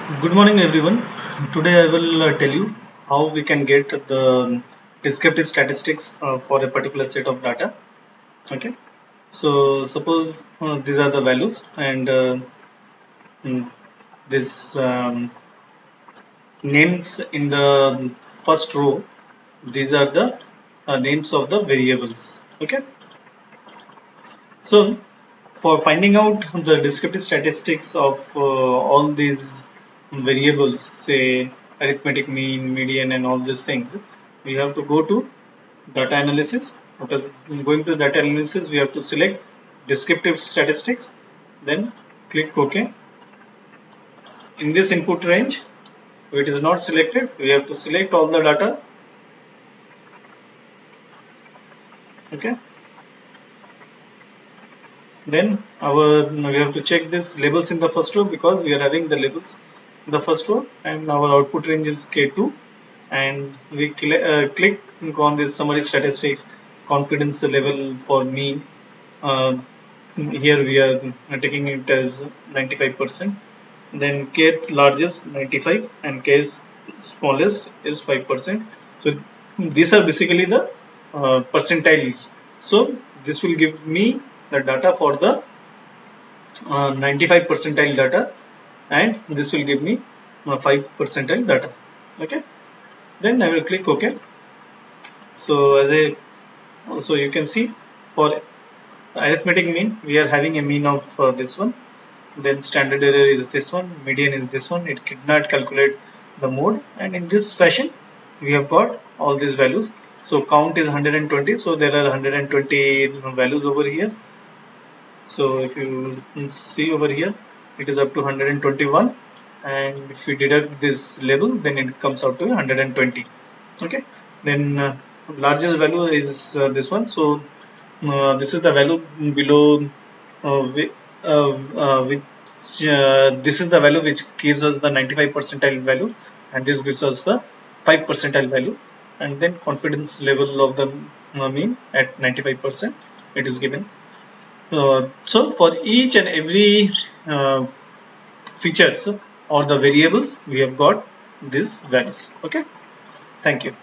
Good morning, everyone. Today I will tell you how we can get the descriptive statistics for a particular set of data. Okay. So suppose these are the values, and mm, this names in the first row. These are the names of the variables. Okay. So for finding out the descriptive statistics of all these variables, say arithmetic mean, median, and all these things, we have to go to data analysis. After going to data analysis, we have to select descriptive statistics, then click OK. In this input range, if it is not selected, we have to select all the data. Okay. Then we have to check this labels in the first row because we are having the labels in the first row, and our output range is K2, and we click on this summary statistics confidence level for mean. Uh, Here we are taking it as 95%. Then K largest 95 and K smallest is 5%. So these are basically the percentiles. So this will give me the data for the 95 percentile data, and this will give me 5 percentile data. Okay, then I will click OK. So so you can see for arithmetic mean we are having a mean of this one, then standard error is this one, median is this one. It did not calculate the mode, and in this fashion we have got all these values. So count is 120, so there are 120 values over here. So if you see over here, it is up to 121, and if you deduct this label, then it comes out to 120. Okay, then largest value is this one. So this is the value below which this is the value which gives us the 95 percentile value, and this gives us the 5 percentile value, and then confidence level of the mean at 95% it is given. So for each and every features or the variables, we have got these values. Okay, thank you.